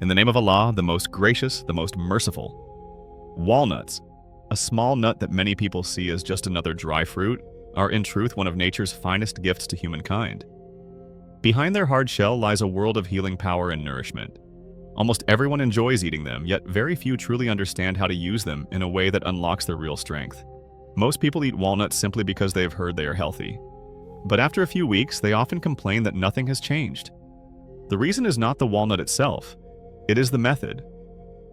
In the name of Allah, the most gracious, the most merciful. Walnuts, a small nut that many people see as just another dry fruit, are in truth one of nature's finest gifts to humankind. Behind their hard shell lies a world of healing power and nourishment. Almost everyone enjoys eating them, yet very few truly understand how to use them in a way that unlocks their real strength. Most people eat walnuts simply because they have heard they are healthy. But after a few weeks, they often complain that nothing has changed. The reason is not the walnut itself. It is the method.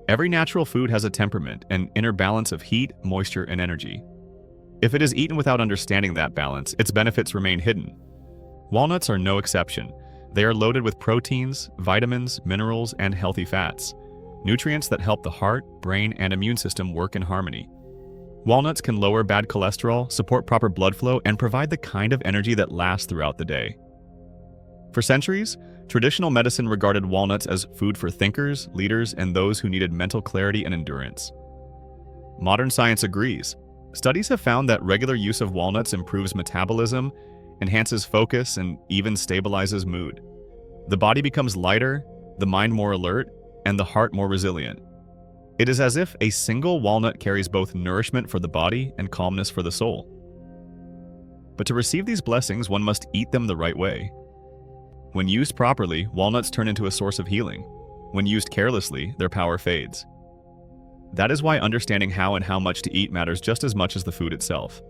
Every natural food has a temperament, an inner balance of heat, moisture, and energy. If it is eaten without understanding that balance, its benefits remain hidden. Walnuts are no exception. They are loaded with proteins, vitamins, minerals, and healthy fats, nutrients that help the heart, brain, and immune system work in harmony. Walnuts can lower bad cholesterol, support proper blood flow, and provide the kind of energy that lasts throughout the day. For centuries, traditional medicine regarded walnuts as food for thinkers, leaders, and those who needed mental clarity and endurance. Modern science agrees. Studies have found that regular use of walnuts improves metabolism, enhances focus, and even stabilizes mood. The body becomes lighter, the mind more alert, and the heart more resilient. It is as if a single walnut carries both nourishment for the body and calmness for the soul. But to receive these blessings, one must eat them the right way. When used properly, walnuts turn into a source of healing. When used carelessly, their power fades. That is why understanding how and how much to eat matters just as much as the food itself.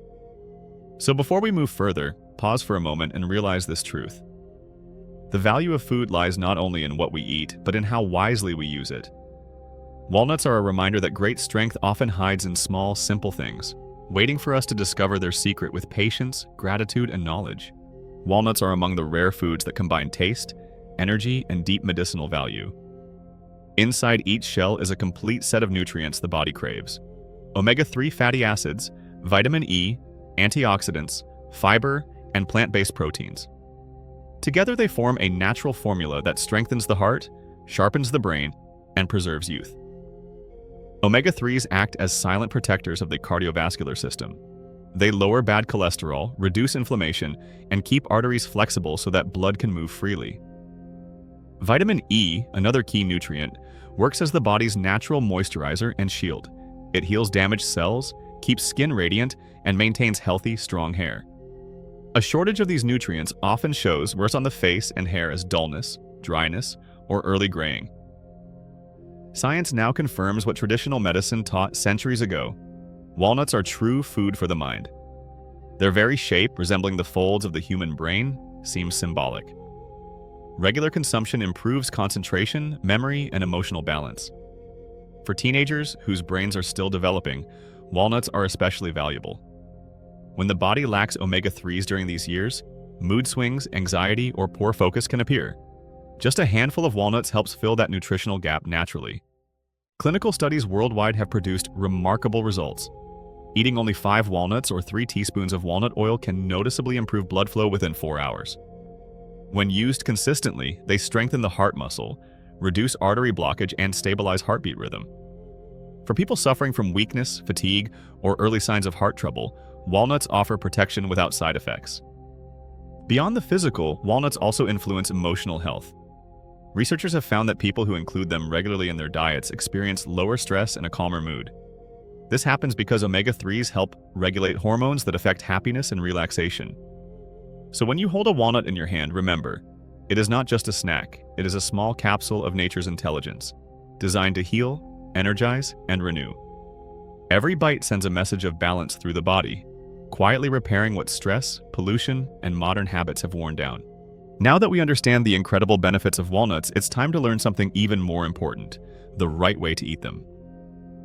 So before we move further, pause for a moment and realize this truth. The value of food lies not only in what we eat, but in how wisely we use it. Walnuts are a reminder that great strength often hides in small, simple things, waiting for us to discover their secret with patience, gratitude, and knowledge. Walnuts are among the rare foods that combine taste, energy, and deep medicinal value. Inside each shell is a complete set of nutrients the body craves: omega-3 fatty acids, vitamin E, antioxidants, fiber, and plant-based proteins. Together they form a natural formula that strengthens the heart, sharpens the brain, and preserves youth. Omega-3s act as silent protectors of the cardiovascular system. They lower bad cholesterol, reduce inflammation, and keep arteries flexible so that blood can move freely. Vitamin E, another key nutrient, works as the body's natural moisturizer and shield. It heals damaged cells, keeps skin radiant, and maintains healthy, strong hair. A shortage of these nutrients often shows worse on the face and hair as dullness, dryness, or early graying. Science now confirms what traditional medicine taught centuries ago. Walnuts are true food for the mind. Their very shape, resembling the folds of the human brain, seems symbolic. Regular consumption improves concentration, memory, and emotional balance. For teenagers whose brains are still developing, walnuts are especially valuable. When the body lacks omega-3s during these years, mood swings, anxiety, or poor focus can appear. Just a handful of walnuts helps fill that nutritional gap naturally. Clinical studies worldwide have produced remarkable results. Eating only 5 walnuts or 3 teaspoons of walnut oil can noticeably improve blood flow within 4 hours. When used consistently, they strengthen the heart muscle, reduce artery blockage, and stabilize heartbeat rhythm. For people suffering from weakness, fatigue, or early signs of heart trouble, walnuts offer protection without side effects. Beyond the physical, walnuts also influence emotional health. Researchers have found that people who include them regularly in their diets experience lower stress and a calmer mood. This happens because omega-3s help regulate hormones that affect happiness and relaxation. So when you hold a walnut in your hand, remember, it is not just a snack, it is a small capsule of nature's intelligence, designed to heal, energize, and renew. Every bite sends a message of balance through the body, quietly repairing what stress, pollution, and modern habits have worn down. Now that we understand the incredible benefits of walnuts, it's time to learn something even more important: the right way to eat them.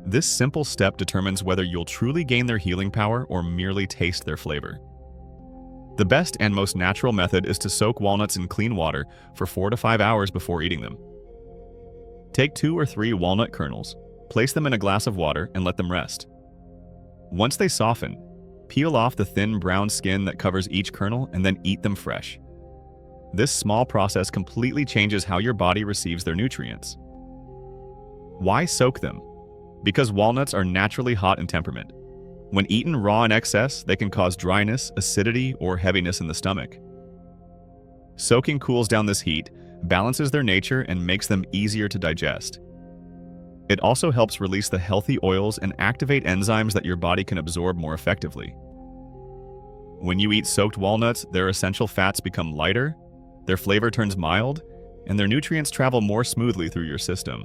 This simple step determines whether you'll truly gain their healing power or merely taste their flavor. The best and most natural method is to soak walnuts in clean water for 4 to 5 hours before eating them. Take 2 or 3 walnut kernels, place them in a glass of water, and let them rest. Once they soften, peel off the thin brown skin that covers each kernel and then eat them fresh. This small process completely changes how your body receives their nutrients. Why soak them? Because walnuts are naturally hot in temperament. When eaten raw in excess, they can cause dryness, acidity, or heaviness in the stomach. Soaking cools down this heat, balances their nature, and makes them easier to digest. It also helps release the healthy oils and activate enzymes that your body can absorb more effectively. When you eat soaked walnuts, their essential fats become lighter, their flavor turns mild, and their nutrients travel more smoothly through your system.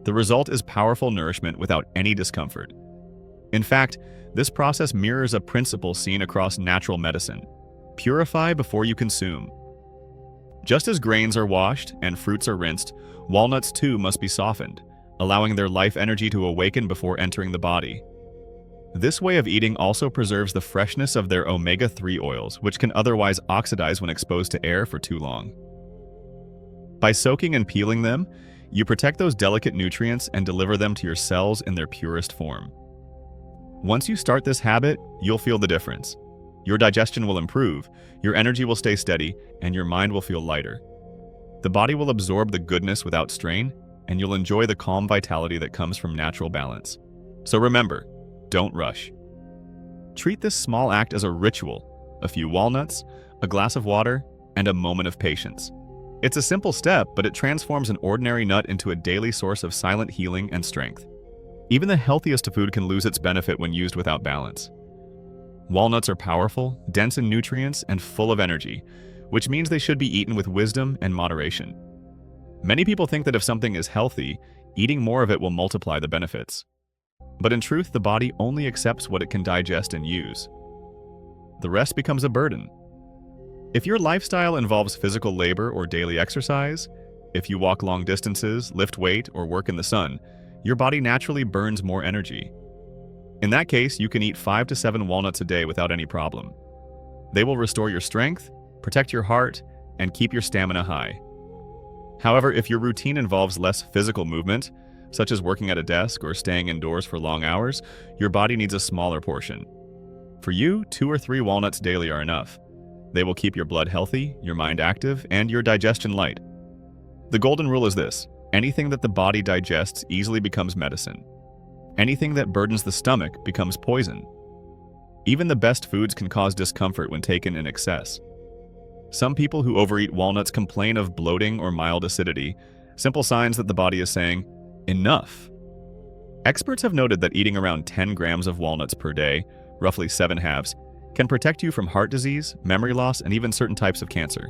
The result is powerful nourishment without any discomfort. In fact, this process mirrors a principle seen across natural medicine: purify before you consume. Just as grains are washed and fruits are rinsed, walnuts too must be softened, allowing their life energy to awaken before entering the body. This way of eating also preserves the freshness of their omega-3 oils, which can otherwise oxidize when exposed to air for too long. By soaking and peeling them, you protect those delicate nutrients and deliver them to your cells in their purest form. Once you start this habit, you'll feel the difference. Your digestion will improve, your energy will stay steady, and your mind will feel lighter. The body will absorb the goodness without strain, and you'll enjoy the calm vitality that comes from natural balance. So remember, don't rush. Treat this small act as a ritual: a few walnuts, a glass of water, and a moment of patience. It's a simple step, but it transforms an ordinary nut into a daily source of silent healing and strength. Even the healthiest of food can lose its benefit when used without balance. Walnuts are powerful, dense in nutrients, and full of energy, which means they should be eaten with wisdom and moderation. Many people think that if something is healthy, eating more of it will multiply the benefits. But in truth, the body only accepts what it can digest and use. The rest becomes a burden. If your lifestyle involves physical labor or daily exercise, if you walk long distances, lift weight, or work in the sun, your body naturally burns more energy. In that case, you can eat 5 to 7 walnuts a day without any problem. They will restore your strength, protect your heart, and keep your stamina high. However, if your routine involves less physical movement, such as working at a desk or staying indoors for long hours, your body needs a smaller portion. For you, 2 or 3 walnuts daily are enough. They will keep your blood healthy, your mind active, and your digestion light. The golden rule is this: anything that the body digests easily becomes medicine. Anything that burdens the stomach becomes poison. Even the best foods can cause discomfort when taken in excess. Some people who overeat walnuts complain of bloating or mild acidity, simple signs that the body is saying, enough. Experts have noted that eating around 10 grams of walnuts per day, roughly 7 halves, can protect you from heart disease, memory loss, and even certain types of cancer.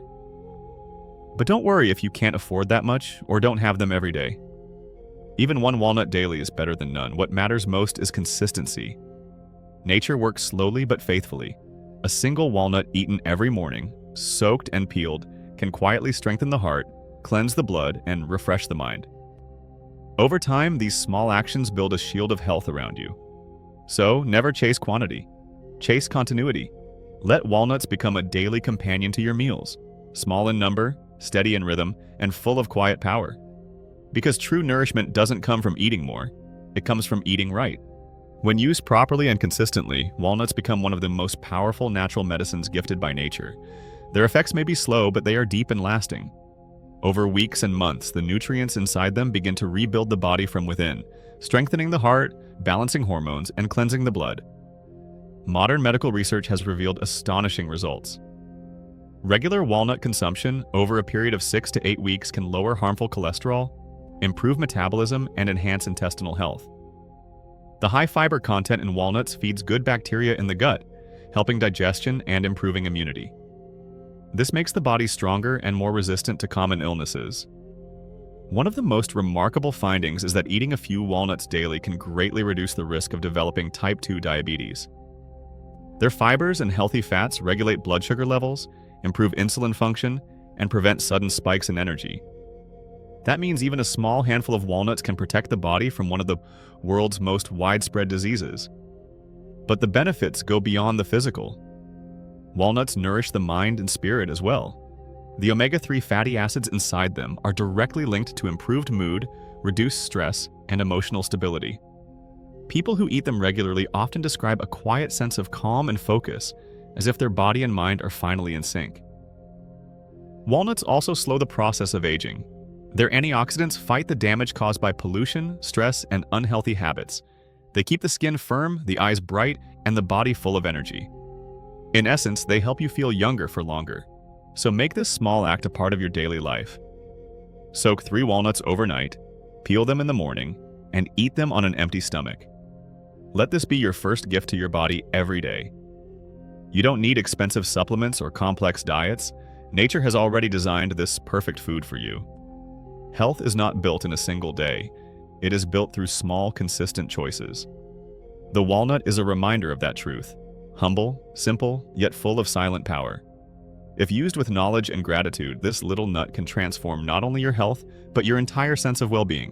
But don't worry if you can't afford that much or don't have them every day. Even 1 walnut daily is better than none. What matters most is consistency. Nature works slowly but faithfully. A single walnut eaten every morning, soaked and peeled, can quietly strengthen the heart, cleanse the blood, and refresh the mind. Over time, these small actions build a shield of health around you. So, never chase quantity. Chase continuity. Let walnuts become a daily companion to your meals, small in number, steady in rhythm, and full of quiet power. Because true nourishment doesn't come from eating more, it comes from eating right. When used properly and consistently, walnuts become one of the most powerful natural medicines gifted by nature. Their effects may be slow, but they are deep and lasting. Over weeks and months, the nutrients inside them begin to rebuild the body from within, strengthening the heart, balancing hormones, and cleansing the blood. Modern medical research has revealed astonishing results. Regular walnut consumption over a period of 6 to 8 weeks can lower harmful cholesterol, improve metabolism, and enhance intestinal health. The high fiber content in walnuts feeds good bacteria in the gut, helping digestion and improving immunity. This makes the body stronger and more resistant to common illnesses. One of the most remarkable findings is that eating a few walnuts daily can greatly reduce the risk of developing type 2 diabetes. Their fibers and healthy fats regulate blood sugar levels, improve insulin function, and prevent sudden spikes in energy. That means even a small handful of walnuts can protect the body from one of the world's most widespread diseases. But the benefits go beyond the physical. Walnuts nourish the mind and spirit as well. The omega-3 fatty acids inside them are directly linked to improved mood, reduced stress, and emotional stability. People who eat them regularly often describe a quiet sense of calm and focus, as if their body and mind are finally in sync. Walnuts also slow the process of aging. Their antioxidants fight the damage caused by pollution, stress, and unhealthy habits. They keep the skin firm, the eyes bright, and the body full of energy. In essence, they help you feel younger for longer. So make this small act a part of your daily life. Soak 3 walnuts overnight, peel them in the morning, and eat them on an empty stomach. Let this be your first gift to your body every day. You don't need expensive supplements or complex diets. Nature has already designed this perfect food for you. Health is not built in a single day. It is built through small, consistent choices. The walnut is a reminder of that truth. Humble, simple, yet full of silent power. If used with knowledge and gratitude, this little nut can transform not only your health, but your entire sense of well-being.